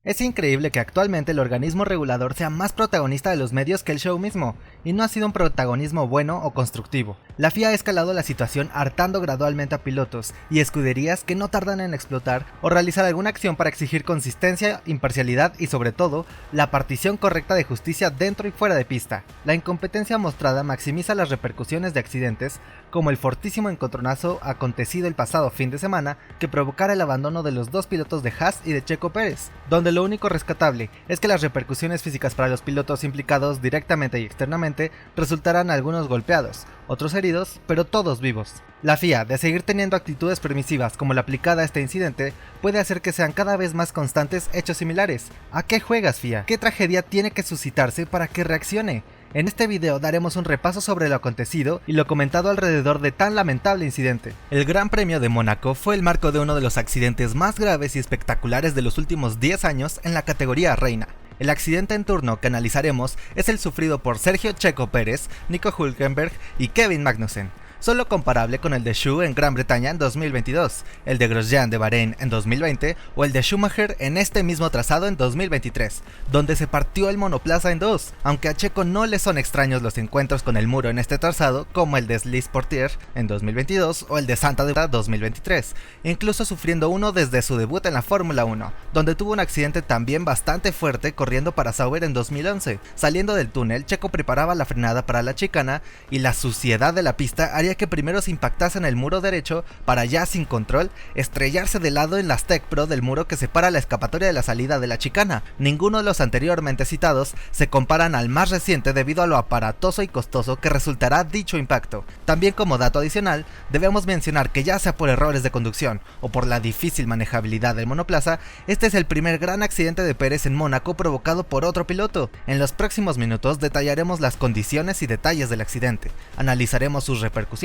Es increíble que actualmente el organismo regulador sea más protagonista de los medios que el show mismo, y no ha sido un protagonismo bueno o constructivo. La FIA ha escalado la situación hartando gradualmente a pilotos y escuderías que no tardan en explotar o realizar alguna acción para exigir consistencia, imparcialidad y sobre todo, la partición correcta de justicia dentro y fuera de pista. La incompetencia mostrada maximiza las repercusiones de accidentes, como el fortísimo encontronazo acontecido el pasado fin de semana que provocara el abandono de los dos pilotos de Haas y de Checo Pérez, donde lo único rescatable es que las repercusiones físicas para los pilotos implicados directamente y externamente resultarán algunos golpeados, otros heridos, pero todos vivos. La FIA, de seguir teniendo actitudes permisivas como la aplicada a este incidente, puede hacer que sean cada vez más constantes hechos similares. ¿A qué juegas, FIA? ¿Qué tragedia tiene que suscitarse para que reaccione? En este video daremos un repaso sobre lo acontecido y lo comentado alrededor de tan lamentable incidente. El Gran Premio de Mónaco fue el marco de uno de los accidentes más graves y espectaculares de los últimos 10 años en la categoría reina. El accidente en turno que analizaremos es el sufrido por Sergio Checo Pérez, Nico Hülkenberg y Kevin Magnussen, solo comparable con el de Zhou en Gran Bretaña en 2022, el de Grosjean de Bahrein en 2020 o el de Schumacher en este mismo trazado en 2023, donde se partió el monoplaza en dos, aunque a Checo no le son extraños los encuentros con el muro en este trazado como el de Slice Portier en 2022 o el de Santa de 2023, incluso sufriendo uno desde su debut en la Fórmula 1, donde tuvo un accidente también bastante fuerte corriendo para Sauber en 2011. Saliendo del túnel, Checo preparaba la frenada para la chicana y la suciedad de la pista haría que primero se impactase en el muro derecho para ya sin control estrellarse de lado en las Tech Pro del muro que separa la escapatoria de la salida de la chicana. Ninguno de los anteriormente citados se comparan al más reciente debido a lo aparatoso y costoso que resultará dicho impacto. También como dato adicional, debemos mencionar que ya sea por errores de conducción o por la difícil manejabilidad del monoplaza, este es el primer gran accidente de Pérez en Mónaco provocado por otro piloto. En los próximos minutos detallaremos las condiciones y detalles del accidente, analizaremos sus repercusiones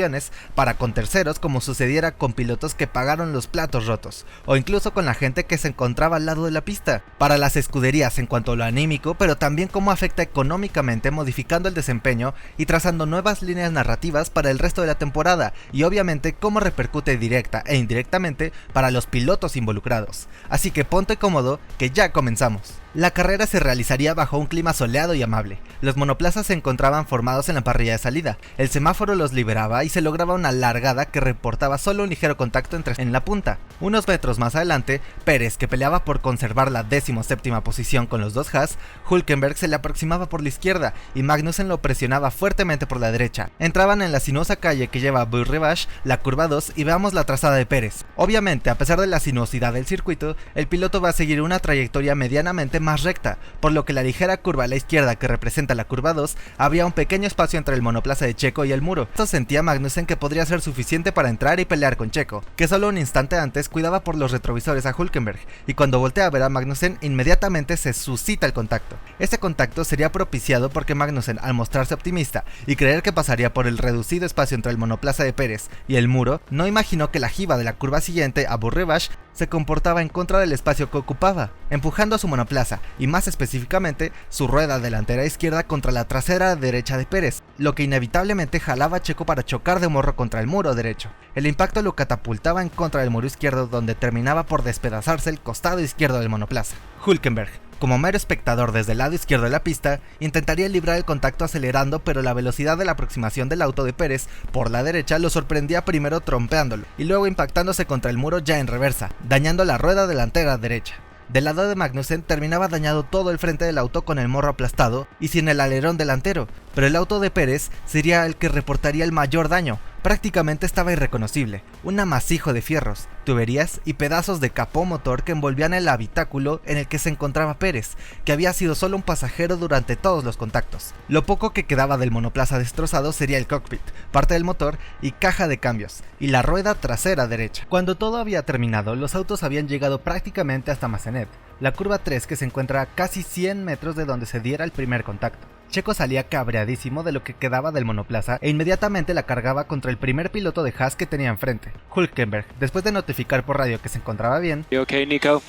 para con terceros como sucediera con pilotos que pagaron los platos rotos, o incluso con la gente que se encontraba al lado de la pista, para las escuderías en cuanto a lo anímico, pero también cómo afecta económicamente modificando el desempeño y trazando nuevas líneas narrativas para el resto de la temporada, y obviamente cómo repercute directa e indirectamente para los pilotos involucrados. Así que ponte cómodo que ya comenzamos. La carrera se realizaría bajo un clima soleado y amable. Los monoplazas se encontraban formados en la parrilla de salida, el semáforo los liberaba y se lograba una largada que reportaba solo un ligero contacto en la punta. Unos metros más adelante, Pérez, que peleaba por conservar la 17ª posición con los dos Haas, Hülkenberg se le aproximaba por la izquierda y Magnussen lo presionaba fuertemente por la derecha. Entraban en la sinuosa calle que lleva a Beau-Rivage, la curva 2, y veamos la trazada de Pérez. Obviamente, a pesar de la sinuosidad del circuito, el piloto va a seguir una trayectoria medianamente más recta, por lo que la ligera curva a la izquierda que representa la curva 2, habría un pequeño espacio entre el monoplaza de Checo y el muro. Esto sentía Magnussen que podría ser suficiente para entrar y pelear con Checo, que solo un instante antes cuidaba por los retrovisores a Hülkenberg, y cuando voltea a ver a Magnussen inmediatamente se suscita el contacto. Este contacto sería propiciado porque Magnussen, al mostrarse optimista y creer que pasaría por el reducido espacio entre el monoplaza de Pérez y el muro, no imaginó que la jiba de la curva siguiente a Beau-Rivage se comportaba en contra del espacio que ocupaba, empujando a su monoplaza y más específicamente su rueda delantera izquierda contra la trasera derecha de Pérez, lo que inevitablemente jalaba a Checo para chocar de morro contra el muro derecho. El impacto lo catapultaba en contra del muro izquierdo, donde terminaba por despedazarse el costado izquierdo del monoplaza. Hülkenberg, como mero espectador desde el lado izquierdo de la pista, intentaría librar el contacto acelerando, pero la velocidad de la aproximación del auto de Pérez por la derecha lo sorprendía primero trompeándolo y luego impactándose contra el muro ya en reversa, dañando la rueda delantera derecha. Del lado de Magnussen terminaba dañado todo el frente del auto con el morro aplastado y sin el alerón delantero, pero el auto de Pérez sería el que reportaría el mayor daño. Prácticamente estaba irreconocible, un amasijo de fierros, tuberías y pedazos de capó motor que envolvían el habitáculo en el que se encontraba Pérez, que había sido solo un pasajero durante todos los contactos. Lo poco que quedaba del monoplaza destrozado sería el cockpit, parte del motor y caja de cambios, y la rueda trasera derecha. Cuando todo había terminado, los autos habían llegado prácticamente hasta Massenet, la curva 3 que se encuentra a casi 100 metros de donde se diera el primer contacto. Checo salía cabreadísimo de lo que quedaba del monoplaza e inmediatamente la cargaba contra el primer piloto de Haas que tenía enfrente, Hülkenberg, después de notificar por radio que se encontraba bien. You okay, Nico?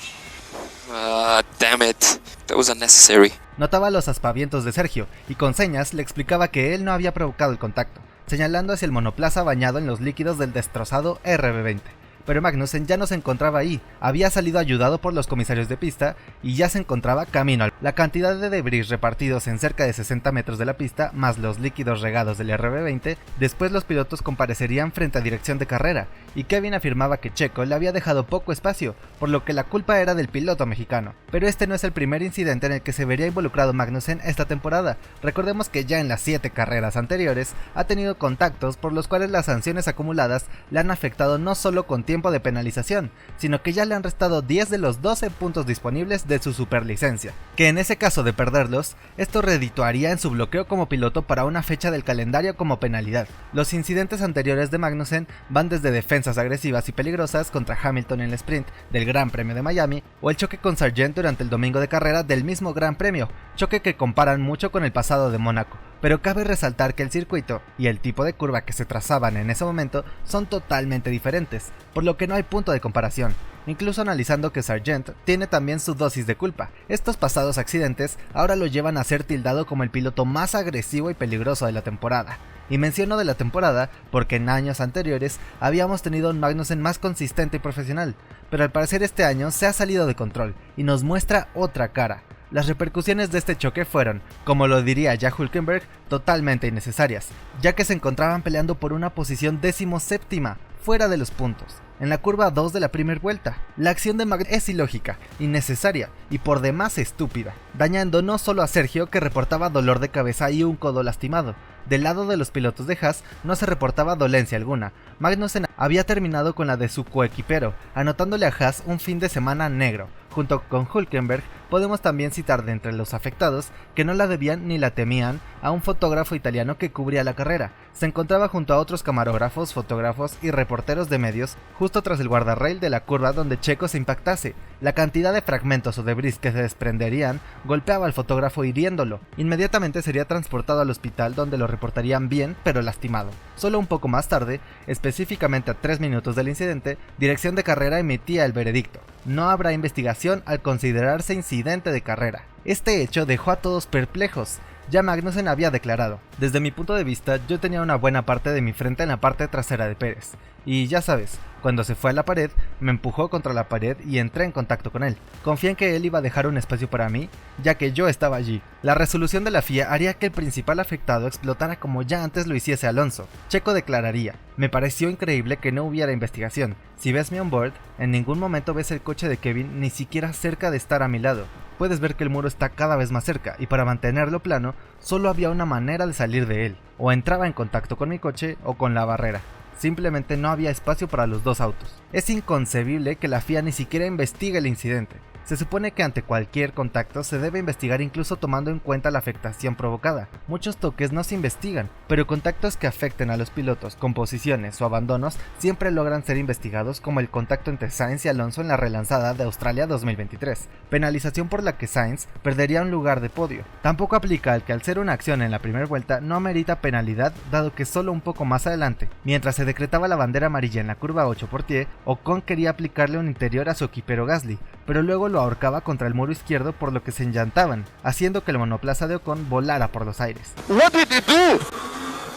Damn it. That was unnecessary. Notaba los aspavientos de Sergio y con señas le explicaba que él no había provocado el contacto, señalando hacia el monoplaza bañado en los líquidos del destrozado RB20. pero Magnussen ya no se encontraba ahí, había salido ayudado por los comisarios de pista y ya se encontraba camino. La cantidad de debris repartidos en cerca de 60 metros de la pista, más los líquidos regados del RB20, después los pilotos comparecerían frente a dirección de carrera, y Kevin afirmaba que Checo le había dejado poco espacio, por lo que la culpa era del piloto mexicano. Pero este no es el primer incidente en el que se vería involucrado Magnussen esta temporada. Recordemos que ya en las 7 carreras anteriores ha tenido contactos por los cuales las sanciones acumuladas le han afectado no solo con tiempo de penalización, sino que ya le han restado 10 de los 12 puntos disponibles de su superlicencia, que en ese caso de perderlos, esto redituaría en su bloqueo como piloto para una fecha del calendario como penalidad. Los incidentes anteriores de Magnussen van desde defensas agresivas y peligrosas contra Hamilton en el sprint del Gran Premio de Miami, o el choque con Sargent durante el domingo de carrera del mismo Gran Premio, choque que comparan mucho con el pasado de Mónaco. Pero cabe resaltar que el circuito y el tipo de curva que se trazaban en ese momento son totalmente diferentes, por lo que no hay punto de comparación, incluso analizando que Sargent tiene también su dosis de culpa. Estos pasados accidentes ahora lo llevan a ser tildado como el piloto más agresivo y peligroso de la temporada. Y menciono de la temporada porque en años anteriores habíamos tenido un Magnussen más consistente y profesional, pero al parecer este año se ha salido de control y nos muestra otra cara. Las repercusiones de este choque fueron, como lo diría Jack Hülkenberg, totalmente innecesarias, ya que se encontraban peleando por una posición 17ª, fuera de los puntos, en la curva 2 de la primera vuelta. La acción de Magnussen es ilógica, innecesaria y por demás estúpida, dañando no solo a Sergio, que reportaba dolor de cabeza y un codo lastimado. Del lado de los pilotos de Haas no se reportaba dolencia alguna. Magnussen había terminado con la de su coequipero, anotándole a Haas un fin de semana negro. Junto con Hülkenberg podemos también citar de entre los afectados que no la debían ni la temían a un fotógrafo italiano que cubría la carrera. Se encontraba junto a otros camarógrafos, fotógrafos y reporteros de medios justo tras el guardarrail de la curva donde Checo se impactase. La cantidad de fragmentos o debris que se desprenderían golpeaba al fotógrafo hiriéndolo. Inmediatamente sería transportado al hospital donde lo reportarían bien pero lastimado. Solo un poco más tarde, específicamente a 3 minutos del incidente, dirección de carrera emitía el veredicto: no habrá investigación al considerarse incidente de carrera. Este hecho dejó a todos perplejos. Ya Magnussen había declarado: desde mi punto de vista yo tenía una buena parte de mi frente en la parte trasera de Pérez, y ya sabes, cuando se fue a la pared, me empujó contra la pared y entré en contacto con él. Confié en que él iba a dejar un espacio para mí, ya que yo estaba allí. La resolución de la FIA haría que el principal afectado explotara como ya antes lo hiciese Alonso. Checo declararía: me pareció increíble que no hubiera investigación. Si ves mi onboard, en ningún momento ves el coche de Kevin ni siquiera cerca de estar a mi lado. Puedes ver que el muro está cada vez más cerca y para mantenerlo plano, solo había una manera de salir de él. O entraba en contacto con mi coche o con la barrera. Simplemente no había espacio para los dos autos. Es inconcebible que la FIA ni siquiera investigue el incidente. Se supone que ante cualquier contacto se debe investigar incluso tomando en cuenta la afectación provocada. Muchos toques no se investigan, pero contactos que afecten a los pilotos con posiciones o abandonos siempre logran ser investigados, como el contacto entre Sainz y Alonso en la relanzada de Australia 2023, penalización por la que Sainz perdería un lugar de podio. Tampoco aplica al que al ser una acción en la primera vuelta no amerita penalidad, dado que solo un poco más adelante, mientras se decretaba la bandera amarilla en la curva 8 por Tie, Ocon quería aplicarle un interior a su equipero Gasly, pero luego lo ahorcaba contra el muro izquierdo, por lo que se enllantaban, haciendo que el monoplaza de Ocon volara por los aires. What did he do?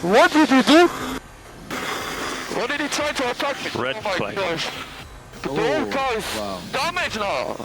What did he do? What did he try to attack me? Red flag. Gosh. The whole car is damaged now.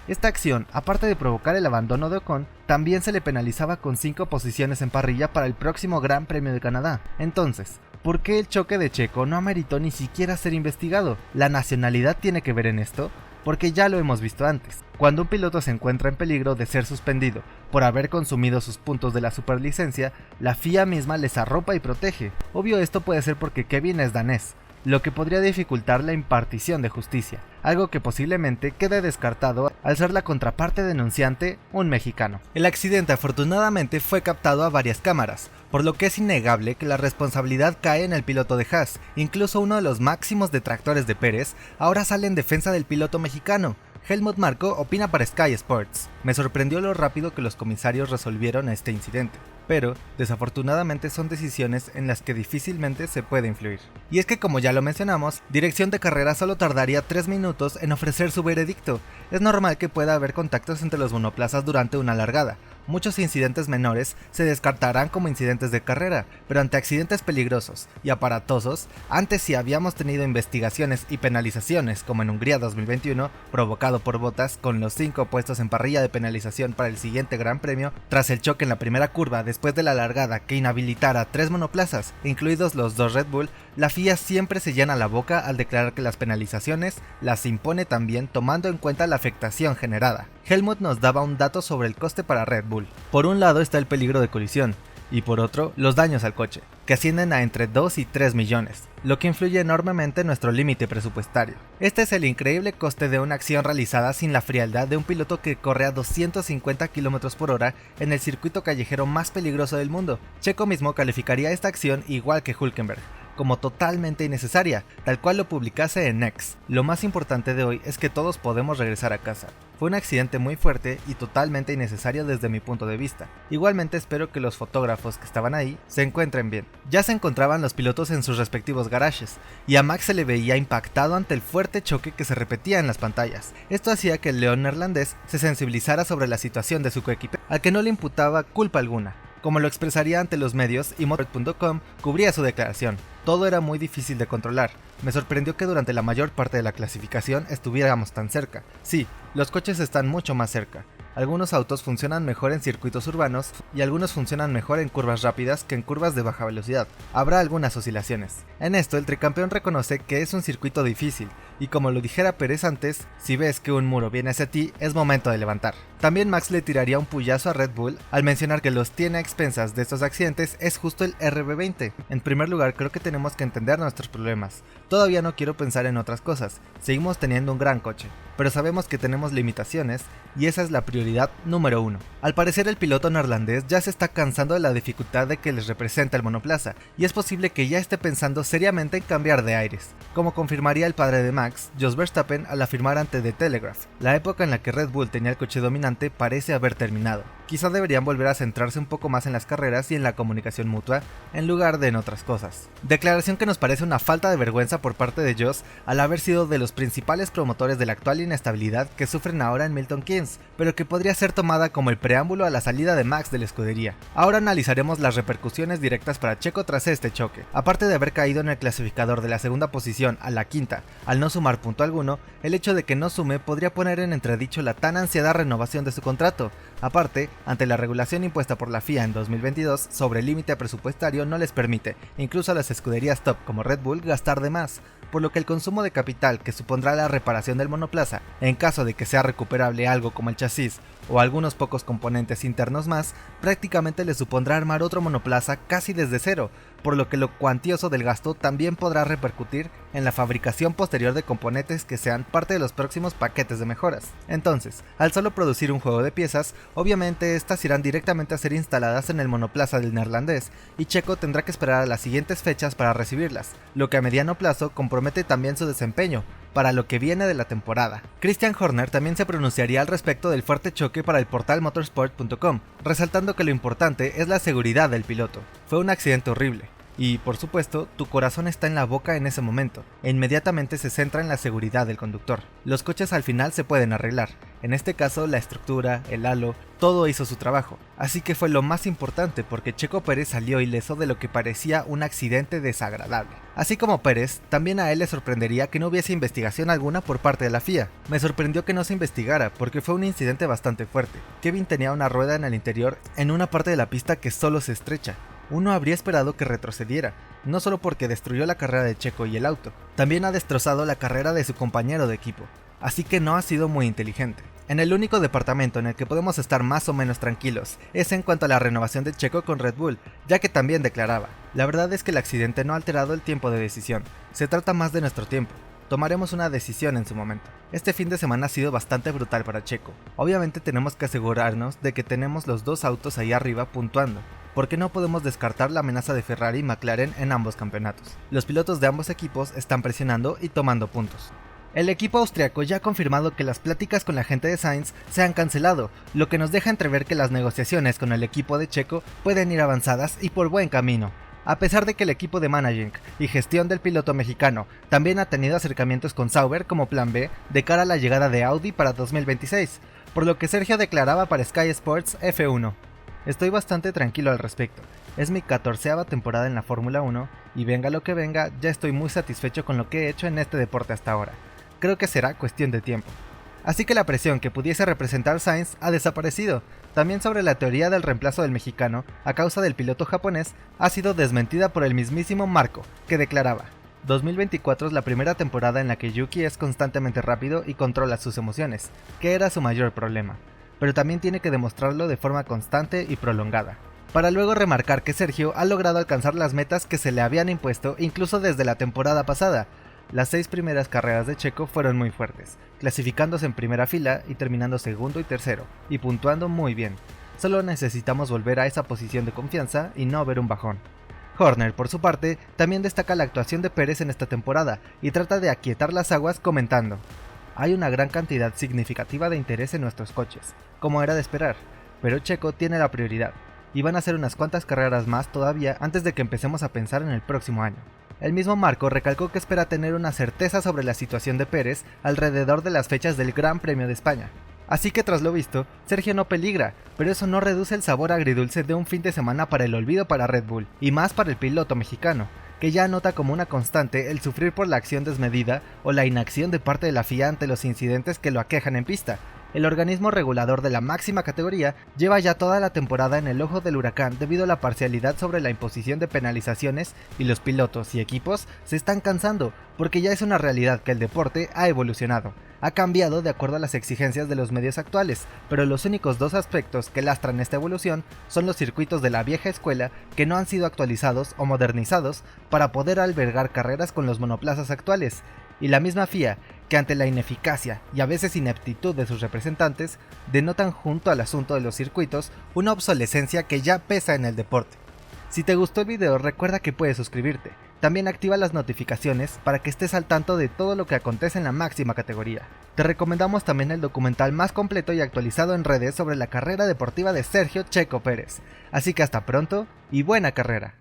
Esta acción, aparte de provocar el abandono de Ocon, también se le penalizaba con 5 posiciones en parrilla para el próximo Gran Premio de Canadá. Entonces, ¿por qué el choque de Checo no ameritó ni siquiera ser investigado? ¿La nacionalidad tiene que ver en esto? Porque ya lo hemos visto antes. Cuando un piloto se encuentra en peligro de ser suspendido por haber consumido sus puntos de la superlicencia, la FIA misma les arropa y protege. Obvio, esto puede ser porque Kevin es danés, lo que podría dificultar la impartición de justicia, algo que posiblemente quede descartado al ser la contraparte denunciante un mexicano. El accidente afortunadamente fue captado a varias cámaras, por lo que es innegable que la responsabilidad cae en el piloto de Haas. Incluso uno de los máximos detractores de Pérez ahora sale en defensa del piloto mexicano. Helmut Marko opina para Sky Sports: me sorprendió lo rápido que los comisarios resolvieron este incidente, pero desafortunadamente son decisiones en las que difícilmente se puede influir. Y es que, como ya lo mencionamos, dirección de carrera solo tardaría 3 minutos en ofrecer su veredicto. Es normal que pueda haber contactos entre los monoplazas durante una largada, Muchos incidentes menores se descartarán como incidentes de carrera, pero ante accidentes peligrosos y aparatosos, antes si habíamos tenido investigaciones y penalizaciones como en Hungría 2021, provocado por Bottas con los 5 puestos en parrilla de penalización para el siguiente Gran Premio, tras el choque en la primera curva después de la largada que inhabilitara 3 monoplazas, incluidos los 2 Red Bull, la FIA siempre se llena la boca al declarar que las penalizaciones las impone también tomando en cuenta la afectación generada. Helmut nos daba un dato sobre el coste para Red Bull. Por un lado está el peligro de colisión, y por otro, los daños al coche, que ascienden a entre 2 y 3 millones, lo que influye enormemente en nuestro límite presupuestario. Este es el increíble coste de una acción realizada sin la frialdad de un piloto que corre a 250 km por hora en el circuito callejero más peligroso del mundo. Checo mismo calificaría esta acción igual que Hülkenberg, como totalmente innecesaria, tal cual lo publicase en X. Lo más importante de hoy es que todos podemos regresar a casa. Fue un accidente muy fuerte y totalmente innecesario desde mi punto de vista. Igualmente espero que los fotógrafos que estaban ahí se encuentren bien. Ya se encontraban los pilotos en sus respectivos garajes, y a Max se le veía impactado ante el fuerte choque que se repetía en las pantallas. Esto hacía que el león neerlandés se sensibilizara sobre la situación de su coequipero, al que no le imputaba culpa alguna, como lo expresaría ante los medios, y Motorsport.com cubría su declaración. Todo era muy difícil de controlar. Me sorprendió que durante la mayor parte de la clasificación estuviéramos tan cerca. Sí, los coches están mucho más cerca. Algunos autos funcionan mejor en circuitos urbanos y algunos funcionan mejor en curvas rápidas que en curvas de baja velocidad. Habrá algunas oscilaciones. En esto el tricampeón reconoce que es un circuito difícil y como lo dijera Pérez antes, si ves que un muro viene hacia ti es momento de levantar. También Max le tiraría un puyazo a Red Bull al mencionar que los tiene a expensas de estos accidentes es justo el RB20. En primer lugar creo que tenemos que entender nuestros problemas. Todavía no quiero pensar en otras cosas, seguimos teniendo un gran coche, pero sabemos que tenemos limitaciones y esa es la prioridad número 1. Al parecer el piloto neerlandés ya se está cansando de la dificultad de que les representa el monoplaza y es posible que ya esté pensando seriamente en cambiar de aires, como confirmaría el padre de Max, Jos Verstappen, al afirmar ante The Telegraph. La época en la que Red Bull tenía el coche dominante parece haber terminado. Quizá deberían volver a centrarse un poco más en las carreras y en la comunicación mutua, en lugar de en otras cosas. Declaración que nos parece una falta de vergüenza por parte de Jos al haber sido de los principales promotores de la actual inestabilidad que sufren ahora en Milton Keynes, pero que podría ser tomada como el preámbulo a la salida de Max de la escudería. Ahora analizaremos las repercusiones directas para Checo tras este choque. Aparte de haber caído en el clasificador de la segunda posición a la quinta, al no sumar punto alguno, el hecho de que no sume podría poner en entredicho la tan ansiada renovación de su contrato. Aparte, ante la regulación impuesta por la FIA en 2022 sobre el límite presupuestario no les permite, incluso a las escuderías top como Red Bull, gastar de más, por lo que el consumo de capital que supondrá la reparación del monoplaza, en caso de que sea recuperable algo como el chasis o algunos pocos componentes internos más, prácticamente le supondrá armar otro monoplaza casi desde cero, por lo que lo cuantioso del gasto también podrá repercutir en la fabricación posterior de componentes que sean parte de los próximos paquetes de mejoras. Entonces, al solo producir un juego de piezas, obviamente estas irán directamente a ser instaladas en el monoplaza del neerlandés, y Checo tendrá que esperar a las siguientes fechas para recibirlas, lo que a mediano plazo compromete también su desempeño para lo que viene de la temporada. Christian Horner también se pronunciaría al respecto del fuerte choque para el portal Motorsport.com, resaltando que lo importante es la seguridad del piloto. Fue un accidente horrible. Y, por supuesto, tu corazón está en la boca en ese momento, e inmediatamente se centra en la seguridad del conductor. Los coches al final se pueden arreglar, en este caso la estructura, el halo, todo hizo su trabajo, así que fue lo más importante porque Checo Pérez salió ileso de lo que parecía un accidente desagradable. Así como Pérez, también a él le sorprendería que no hubiese investigación alguna por parte de la FIA. Me sorprendió que no se investigara porque fue un incidente bastante fuerte. Kevin tenía una rueda en el interior en una parte de la pista que solo se estrecha. Uno habría esperado que retrocediera, no solo porque destruyó la carrera de Checo y el auto, también ha destrozado la carrera de su compañero de equipo, así que no ha sido muy inteligente. En el único departamento en el que podemos estar más o menos tranquilos es en cuanto a la renovación de Checo con Red Bull, ya que también declaraba: la verdad es que el accidente no ha alterado el tiempo de decisión, se trata más de nuestro tiempo. Tomaremos una decisión en su momento. Este fin de semana ha sido bastante brutal para Checo. Obviamente tenemos que asegurarnos de que tenemos los dos autos ahí arriba puntuando, porque no podemos descartar la amenaza de Ferrari y McLaren en ambos campeonatos. Los pilotos de ambos equipos están presionando y tomando puntos. El equipo austriaco ya ha confirmado que las pláticas con la gente de Sainz se han cancelado, lo que nos deja entrever que las negociaciones con el equipo de Checo pueden ir avanzadas y por buen camino. A pesar de que el equipo de managing y gestión del piloto mexicano también ha tenido acercamientos con Sauber como plan B de cara a la llegada de Audi para 2026, por lo que Sergio declaraba para Sky Sports F1: "Estoy bastante tranquilo al respecto, es mi 14ª temporada en la Fórmula 1 y venga lo que venga, ya estoy muy satisfecho con lo que he hecho en este deporte hasta ahora. Creo que será cuestión de tiempo". Así que la presión que pudiese representar Sainz ha desaparecido. También sobre la teoría del reemplazo del mexicano a causa del piloto japonés ha sido desmentida por el mismísimo Marco, que declaraba: "2024 es la primera temporada en la que Yuki es constantemente rápido y controla sus emociones, que era su mayor problema, pero también tiene que demostrarlo de forma constante y prolongada", para luego remarcar que Sergio ha logrado alcanzar las metas que se le habían impuesto incluso desde la temporada pasada. Las 6 primeras carreras de Checo fueron muy fuertes, clasificándose en primera fila y terminando segundo y tercero, y puntuando muy bien. Solo necesitamos volver a esa posición de confianza y no ver un bajón. Horner, por su parte, también destaca la actuación de Pérez en esta temporada y trata de aquietar las aguas comentando: "Hay una gran cantidad significativa de interés en nuestros coches, como era de esperar, pero Checo tiene la prioridad, y van a ser unas cuantas carreras más todavía antes de que empecemos a pensar en el próximo año". El mismo Marco recalcó que espera tener una certeza sobre la situación de Pérez alrededor de las fechas del Gran Premio de España. Así que tras lo visto, Sergio no peligra, pero eso no reduce el sabor agridulce de un fin de semana para el olvido para Red Bull, y más para el piloto mexicano, que ya anota como una constante el sufrir por la acción desmedida o la inacción de parte de la FIA ante los incidentes que lo aquejan en pista. El organismo regulador de la máxima categoría lleva ya toda la temporada en el ojo del huracán debido a la parcialidad sobre la imposición de penalizaciones, y los pilotos y equipos se están cansando, porque ya es una realidad que el deporte ha evolucionado, ha cambiado de acuerdo a las exigencias de los medios actuales, pero los únicos 2 aspectos que lastran esta evolución son los circuitos de la vieja escuela que no han sido actualizados o modernizados para poder albergar carreras con los monoplazas actuales, y la misma FIA, que ante la ineficacia y a veces ineptitud de sus representantes, denotan junto al asunto de los circuitos una obsolescencia que ya pesa en el deporte. Si te gustó el video, recuerda que puedes suscribirte. También activa las notificaciones para que estés al tanto de todo lo que acontece en la máxima categoría. Te recomendamos también el documental más completo y actualizado en redes sobre la carrera deportiva de Sergio Checo Pérez. Así que hasta pronto y buena carrera.